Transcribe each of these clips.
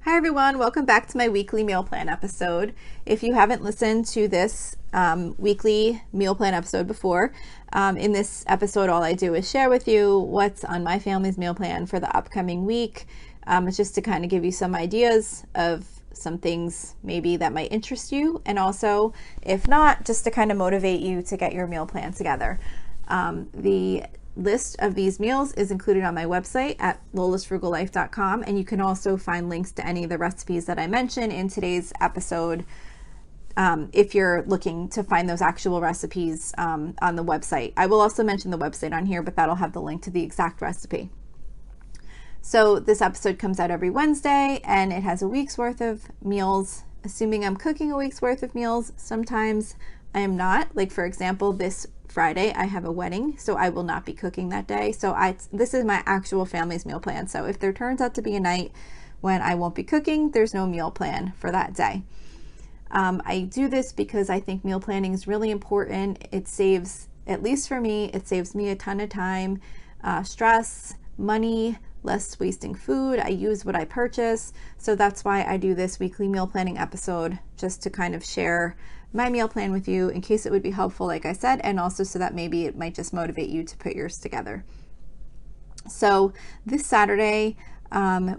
Hi everyone, welcome back to my weekly meal plan episode. If you haven't listened to this weekly meal plan episode before, in this episode all I do is share with you what's on my family's meal plan for the upcoming week. It's just to kind of give you some ideas of some things maybe that might interest you, and also, if not, just to kind of motivate you to get your meal plan together. The list of these meals is included on my website at lolasfrugallife.com, and you can also find links to any of the recipes that I mentioned in today's episode if you're looking to find those actual recipes on the website. I will also mention the website on here, but that'll have the link to the exact recipe. So this episode comes out every Wednesday, and it has a week's worth of meals, assuming I'm cooking a week's worth of meals. Sometimes I am not. Like, for example, this Friday I have a wedding, so I will not be cooking that day. So this is my actual family's meal plan. So if there turns out to be a night when I won't be cooking, there's no meal plan for that day. I do this because I think meal planning is really important. It saves, at least for me, it saves me a ton of time, stress, money, less wasting food. I use what I purchase. So that's why I do this weekly meal planning episode, just to kind of share my meal plan with you in case it would be helpful, like I said, and also so that maybe it might just motivate you to put yours together. So this Saturday,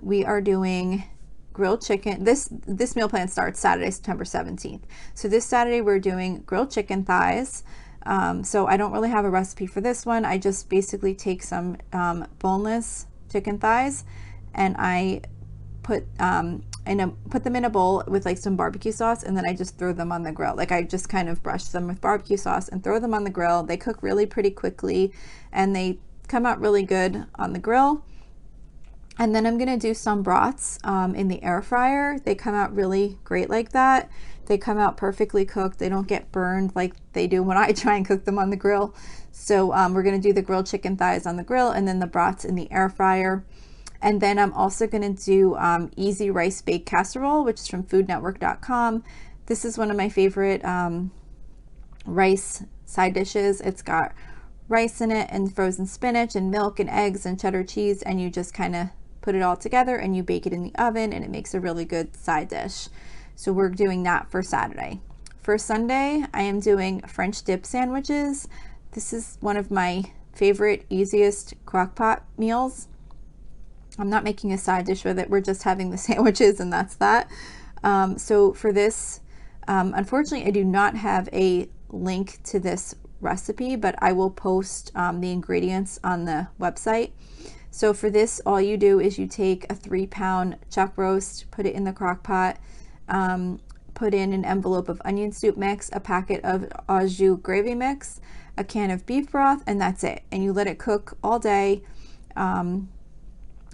we are doing grilled chicken. This meal plan starts Saturday, September 17th. So this Saturday we're doing grilled chicken thighs. So I don't really have a recipe for this one. I just basically take some boneless chicken thighs, and I put them in a bowl with like some barbecue sauce, and then I just throw them on the grill. Like, I just kind of brush them with barbecue sauce and throw them on the grill. They cook really pretty quickly, and they come out really good on the grill. And then I'm gonna do some brats in the air fryer. They come out really great like that. They come out perfectly cooked. They don't get burned like they do when I try and cook them on the grill. So we're gonna do the grilled chicken thighs on the grill, and then the brats in the air fryer. And then I'm also going to do easy rice baked casserole, which is from foodnetwork.com. This is one of my favorite rice side dishes. It's got rice in it, and frozen spinach, and milk, and eggs, and cheddar cheese, and you just kind of put it all together and you bake it in the oven, and it makes a really good side dish. So we're doing that for Saturday. For Sunday, I am doing French dip sandwiches. This is one of my favorite, easiest crock pot meals. I'm not making a side dish with it. We're just having the sandwiches, and that's that. So for this, unfortunately, I do not have a link to this recipe, but I will post the ingredients on the website. So for this, all you do is you take a 3-pound chuck roast, put it in the crock pot, put in an envelope of onion soup mix, a packet of au jus gravy mix, a can of beef broth, and that's it. And you let it cook all day.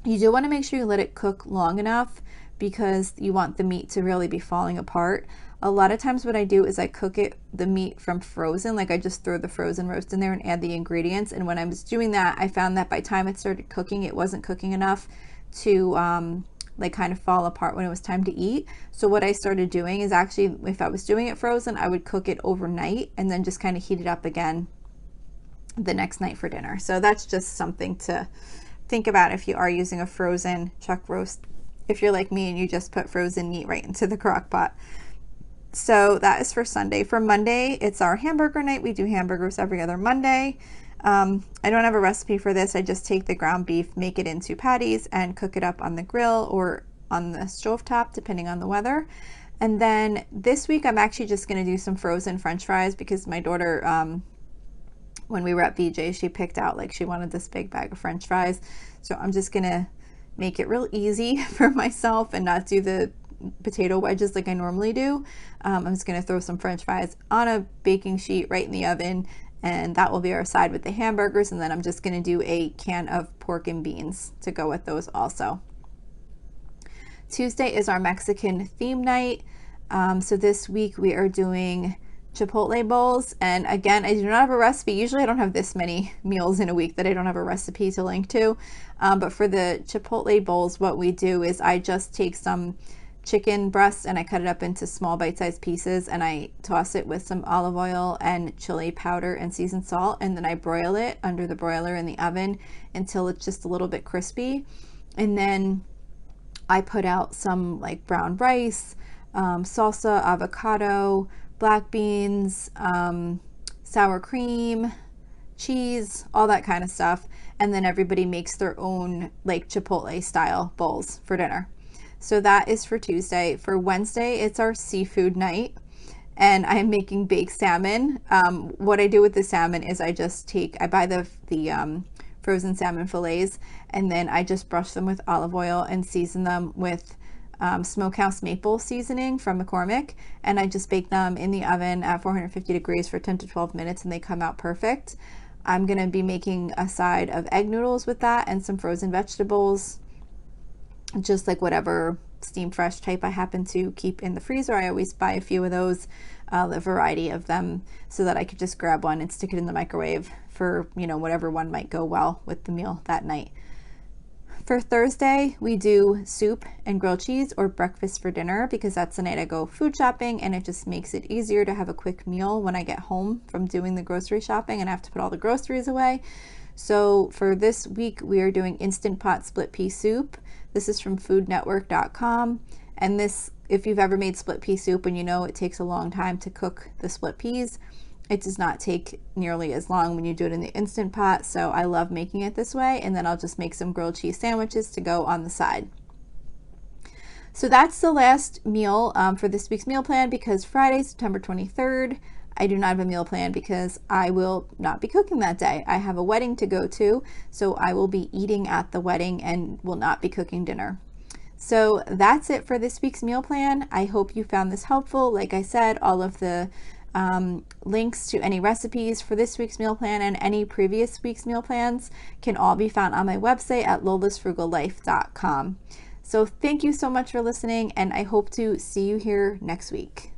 You do want to make sure you let it cook long enough, because you want the meat to really be falling apart. A lot of times what I do is I cook the meat from frozen, like I just throw the frozen roast in there and add the ingredients. And when I was doing that, I found that by the time it started cooking, it wasn't cooking enough to like kind of fall apart when it was time to eat. So what I started doing is, actually, if I was doing it frozen, I would cook it overnight and then just kind of heat it up again the next night for dinner. So that's just something to think about if you are using a frozen chuck roast, if you're like me and you just put frozen meat right into the crock pot. So that is for Sunday. For Monday, it's our hamburger night. We do hamburgers every other Monday. I don't have a recipe for this. I just take the ground beef, make it into patties, and cook it up on the grill or on the stovetop, depending on the weather. And then this week, I'm actually just going to do some frozen French fries, because my daughter, when we were at BJ, she picked out, like, she wanted this big bag of French fries. So I'm just gonna make it real easy for myself and not do the potato wedges like I normally do. I'm just gonna throw some French fries on a baking sheet right in the oven, and that will be our side with the hamburgers. And then I'm just gonna do a can of pork and beans to go with those also. Tuesday is our Mexican theme night. So this week we are doing Chipotle bowls, and again, I do not have a recipe. Usually I don't have this many meals in a week that I don't have a recipe to link to, but for the Chipotle bowls, what we do is I just take some chicken breast and I cut it up into small bite-sized pieces, and I toss it with some olive oil and chili powder and seasoned salt, and then I broil it under the broiler in the oven until it's just a little bit crispy. And then I put out some like brown rice, salsa, avocado, black beans, sour cream, cheese, all that kind of stuff. And then everybody makes their own like Chipotle style bowls for dinner. So that is for Tuesday. For Wednesday, it's our seafood night, and I'm making baked salmon. What I do with the salmon is I buy the frozen salmon fillets, and then I just brush them with olive oil and season them with smokehouse maple seasoning from McCormick, and I just bake them in the oven at 450 degrees for 10 to 12 minutes, and they come out perfect. I'm going to be making a side of egg noodles with that and some frozen vegetables, just like whatever steam fresh type I happen to keep in the freezer. I always buy a few of those, a variety of them, so that I could just grab one and stick it in the microwave for, whatever one might go well with the meal that night. For Thursday, we do soup and grilled cheese, or breakfast for dinner, because that's the night I go food shopping, and it just makes it easier to have a quick meal when I get home from doing the grocery shopping and I have to put all the groceries away. So for this week, we are doing Instant Pot split pea soup. This is from foodnetwork.com. And this, if you've ever made split pea soup and it takes a long time to cook the split peas, it does not take nearly as long when you do it in the Instant Pot. So I love making it this way. And then I'll just make some grilled cheese sandwiches to go on the side. So that's the last meal for this week's meal plan, because Friday, September 23rd, I do not have a meal plan because I will not be cooking that day. I have a wedding to go to, so I will be eating at the wedding and will not be cooking dinner. So that's it for this week's meal plan. I hope you found this helpful. Like I said, all of the links to any recipes for this week's meal plan and any previous week's meal plans can all be found on my website at lolasfrugallife.com. So thank you so much for listening, and I hope to see you here next week.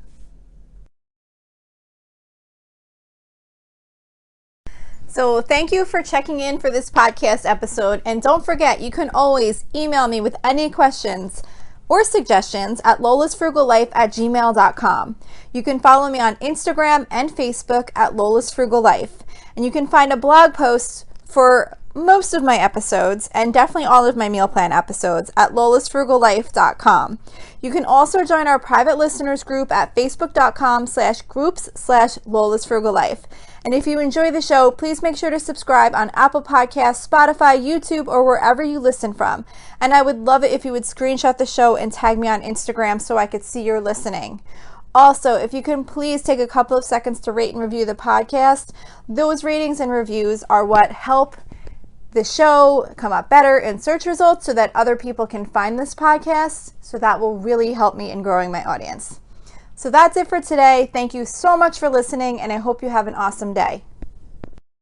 So thank you for checking in for this podcast episode. And don't forget, you can always email me with any questions or suggestions at lolasfrugallife@gmail.com. You can follow me on Instagram and Facebook at lolasfrugallife. And you can find a blog post for most of my episodes, and definitely all of my meal plan episodes, at lolasfrugallife.com. You can also join our private listeners group at facebook.com/groups/lolasfrugallife. And if you enjoy the show, please make sure to subscribe on Apple Podcasts, Spotify, YouTube, or wherever you listen from. And I would love it if you would screenshot the show and tag me on Instagram so I could see you're listening. Also, if you can please take a couple of seconds to rate and review the podcast. Those ratings and reviews are what help the show come up better in search results so that other people can find this podcast. So that will really help me in growing my audience. So that's it for today. Thank you so much for listening, and I hope you have an awesome day.